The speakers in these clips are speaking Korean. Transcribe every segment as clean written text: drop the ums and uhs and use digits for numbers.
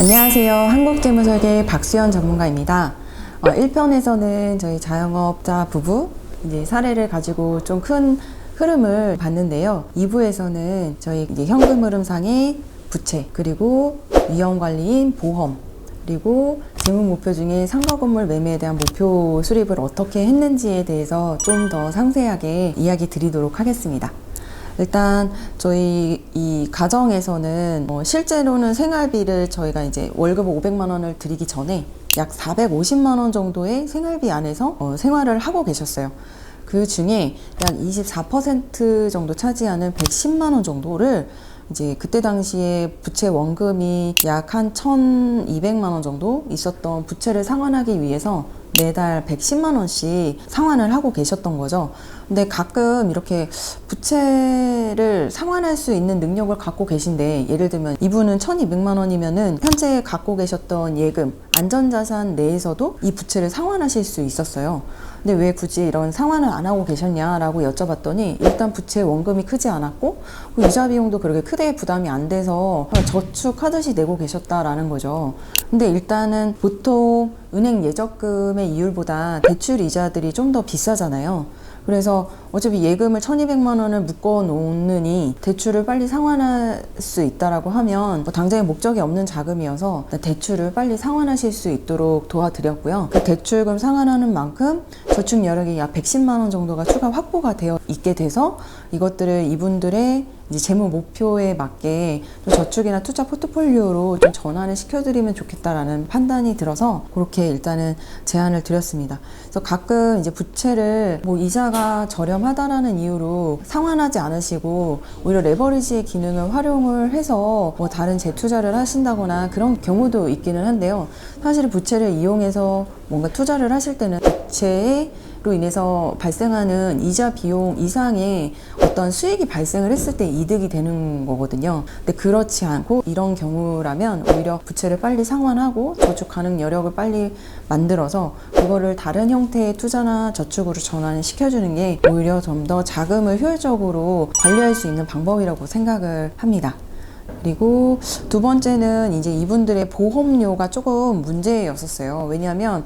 안녕하세요. 한국재무설계 박수연 전문가입니다. 1편에서는 저희 자영업자 부부 이제 사례를 가지고 좀 큰 흐름을 봤는데요. 2부에서는 저희 이제 현금 흐름상의 부채, 그리고 위험관리인 보험, 그리고 재무 목표 중에 상가 건물 매매에 대한 목표 수립을 어떻게 했는지에 대해서 좀 더 상세하게 이야기 드리도록 하겠습니다. 일단 저희 이 가정에서는 실제로는 생활비를 저희가 이제 월급 500만 원을 드리기 전에 약 450만 원 정도의 생활비 안에서 생활을 하고 계셨어요. 그 중에 약 24% 정도 차지하는 110만 원 정도를 이제 그때 당시에 부채 원금이 약 한 1,200만 원 정도 있었던 부채를 상환하기 위해서 매달 110만 원씩 상환을 하고 계셨던 거죠. 근데 가끔 이렇게 부채를 상환할 수 있는 능력을 갖고 계신데, 예를 들면 이분은 1,200만 원이면은 현재 갖고 계셨던 예금, 안전자산 내에서도 이 부채를 상환하실 수 있었어요. 근데 왜 굳이 이런 상환을 안 하고 계셨냐라고 여쭤봤더니, 일단 부채 원금이 크지 않았고 이자 비용도 그렇게 크게 부담이 안 돼서 저축하듯이 내고 계셨다라는 거죠. 근데 일단은 보통 은행 예적금의 이율보다 대출 이자들이 좀 더 비싸잖아요. 그래서 어차피 예금을 1,200만 원을 묶어 놓느니 대출을 빨리 상환할 수 있다라고 하면 당장의 목적이 없는 자금이어서 대출을 빨리 상환하실 수 있도록 도와드렸고요. 그 대출금 상환하는 만큼 저축 여력이 약 110만 원 정도가 추가 확보가 되어 있게 돼서 이것들을 이분들의 이제 재무 목표에 맞게 좀 저축이나 투자 포트폴리오로 좀 전환을 시켜드리면 좋겠다라는 판단이 들어서 그렇게 일단은 제안을 드렸습니다. 그래서 가끔 이제 부채를 이자가 저렴하다라는 이유로 상환하지 않으시고 오히려 레버리지의 기능을 활용을 해서 다른 재투자를 하신다거나 그런 경우도 있기는 한데요. 사실 부채를 이용해서 뭔가 투자를 하실 때는 부채로 인해서 발생하는 이자 비용 이상의 어떤 수익이 발생을 했을 때 이득이 되는 거거든요. 근데 그렇지 않고 이런 경우라면 오히려 부채를 빨리 상환하고 저축 가능 여력을 빨리 만들어서 그거를 다른 형태의 투자나 저축으로 전환을 시켜주는 게 오히려 좀 더 자금을 효율적으로 관리할 수 있는 방법이라고 생각을 합니다. 그리고 두 번째는 이제 이분들의 보험료가 조금 문제였었어요. 왜냐하면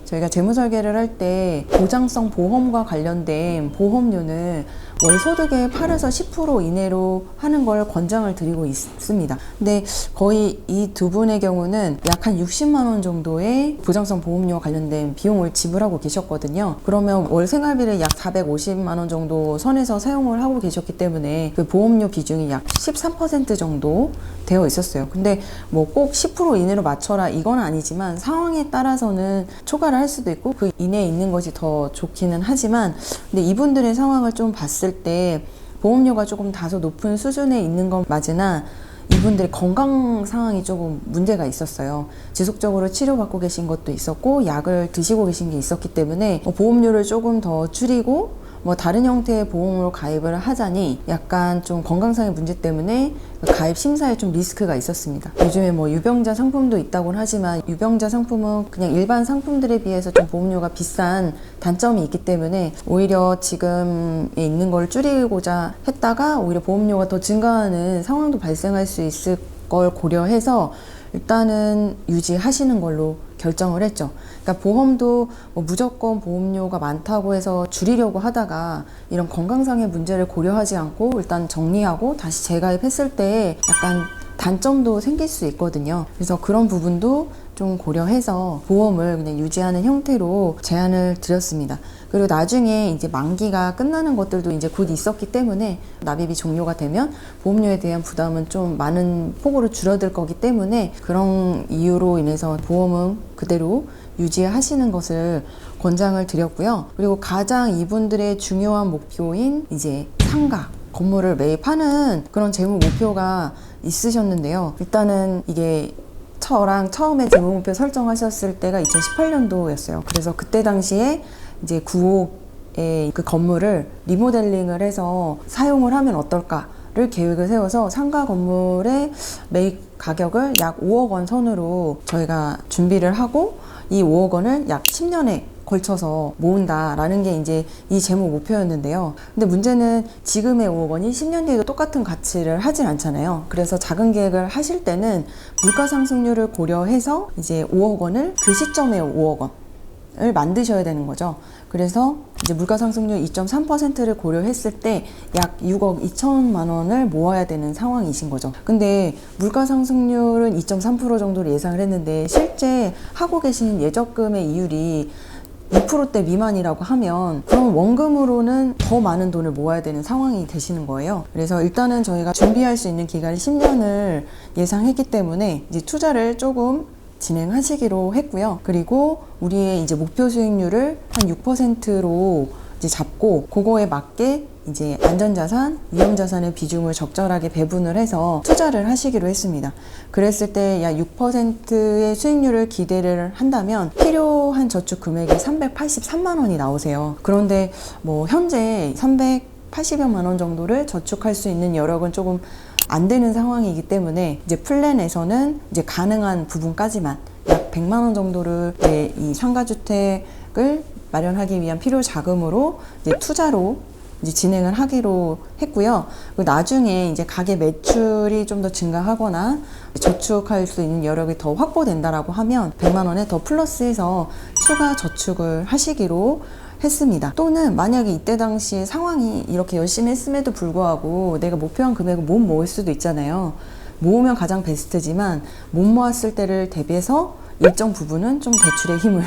저희가 재무설계를 할 때 보장성 보험과 관련된 보험료는 월소득의 8에서 10% 이내로 하는 걸 권장을 드리고 있습니다. 근데 거의 이 두 분의 경우는 약 한 60만 원 정도의 보장성 보험료와 관련된 비용을 지불하고 계셨거든요. 그러면 월 생활비를 약 450만 원 정도 선에서 사용을 하고 계셨기 때문에 그 보험료 비중이 약 13% 정도 되어 있었어요. 근데 꼭 10% 이내로 맞춰라 이건 아니지만 상황에 따라서는 초과를 할 수도 있고 그 이내에 있는 것이 더 좋기는 하지만, 근데 이분들의 상황을 좀 봤을 때 보험료가 조금 다소 높은 수준에 있는 건 맞으나 이분들의 건강 상황이 조금 문제가 있었어요. 지속적으로 치료받고 계신 것도 있었고 약을 드시고 계신 게 있었기 때문에 보험료를 조금 더 줄이고 다른 형태의 보험으로 가입을 하자니 약간 좀 건강상의 문제 때문에 가입 심사에 좀 리스크가 있었습니다. 요즘에 유병자 상품도 있다고는 하지만 유병자 상품은 그냥 일반 상품들에 비해서 좀 보험료가 비싼 단점이 있기 때문에 오히려 지금에 있는 걸 줄이고자 했다가 오히려 보험료가 더 증가하는 상황도 발생할 수 있을 걸 고려해서 일단은 유지하시는 걸로 결정을 했죠. 그러니까 보험도 무조건 보험료가 많다고 해서 줄이려고 하다가 이런 건강상의 문제를 고려하지 않고 일단 정리하고 다시 재가입했을 때 약간 단점도 생길 수 있거든요. 그래서 그런 부분도 좀 고려해서 보험을 그냥 유지하는 형태로 제안을 드렸습니다. 그리고 나중에 이제 만기가 끝나는 것들도 이제 곧 있었기 때문에 납입이 종료가 되면 보험료에 대한 부담은 좀 많은 폭으로 줄어들 거기 때문에 그런 이유로 인해서 보험은 그대로 유지하시는 것을 권장을 드렸고요. 그리고 가장 이분들의 중요한 목표인 이제 상가, 건물을 매입하는 그런 재무 목표가 있으셨는데요. 일단은 이게 저랑 처음에 재무 목표 설정하셨을 때가 2018년도였어요. 그래서 그때 당시에 이제 9억의 그 건물을 리모델링을 해서 사용을 하면 어떨까를 계획을 세워서 상가 건물의 매입 가격을 약 5억 원 선으로 저희가 준비를 하고 이 5억 원을 약 10년에 걸쳐서 모은다라는 게 이제 이 제목 목표였는데요. 근데 문제는 지금의 5억 원이 10년 뒤에도 똑같은 가치를 하진 않잖아요. 그래서 자금 계획을 하실 때는 물가 상승률을 고려해서 이제 5억 원을 그 시점에 5억 원을 만드셔야 되는 거죠. 그래서 이제 물가 상승률 2.3%를 고려했을 때 약 6억 2천만 원을 모아야 되는 상황이신 거죠. 근데 물가 상승률은 2.3% 정도로 예상을 했는데 실제 하고 계신 예적금의 이율이 2%대 미만이라고 하면 그럼 원금으로는 더 많은 돈을 모아야 되는 상황이 되시는 거예요. 그래서 일단은 저희가 준비할 수 있는 기간이 10년을 예상했기 때문에 이제 투자를 조금 진행하시기로 했고요. 그리고 우리의 이제 목표 수익률을 한 6%로 이제 잡고 그거에 맞게 이제 안전자산, 위험자산의 비중을 적절하게 배분을 해서 투자를 하시기로 했습니다. 그랬을 때 약 6%의 수익률을 기대를 한다면 필요한 저축 금액이 383만 원이 나오세요. 그런데 뭐 현재 380여만 원 정도를 저축할 수 있는 여력은 조금 안 되는 상황이기 때문에 이제 플랜에서는 이제 가능한 부분까지만 약 100만 원 정도를 이 상가주택을 마련하기 위한 필요 자금으로 이제 투자로 이제 진행을 하기로 했고요. 나중에 이제 가게 매출이 좀 더 증가하거나 저축할 수 있는 여력이 더 확보된다라고 하면 100만 원에 더 플러스해서 추가 저축을 하시기로 했습니다. 또는 만약에 이때 당시에 상황이 이렇게 열심히 했음에도 불구하고 내가 목표한 금액을 못 모을 수도 있잖아요. 모으면 가장 베스트지만 못 모았을 때를 대비해서 일정 부분은 좀 대출의 힘을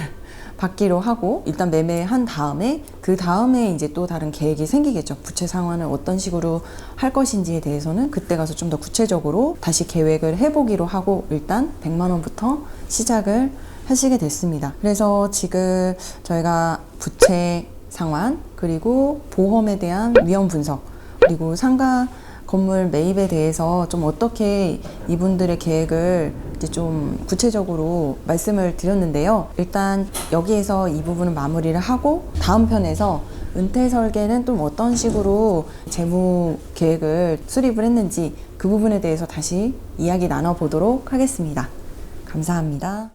받기로 하고 일단 매매한 다음에 그 다음에 이제 또 다른 계획이 생기겠죠. 부채 상환을 어떤 식으로 할 것인지에 대해서는 그때 가서 좀 더 구체적으로 다시 계획을 해보기로 하고 일단 100만 원부터 시작을 하시게 됐습니다. 그래서 지금 저희가 부채 상환 그리고 보험에 대한 위험 분석 그리고 상가 건물 매입에 대해서 좀 어떻게 이분들의 계획을 이제 좀 구체적으로 말씀을 드렸는데요. 일단 여기에서 이 부분은 마무리를 하고 다음 편에서 은퇴 설계는 또 어떤 식으로 재무 계획을 수립을 했는지 그 부분에 대해서 다시 이야기 나눠보도록 하겠습니다. 감사합니다.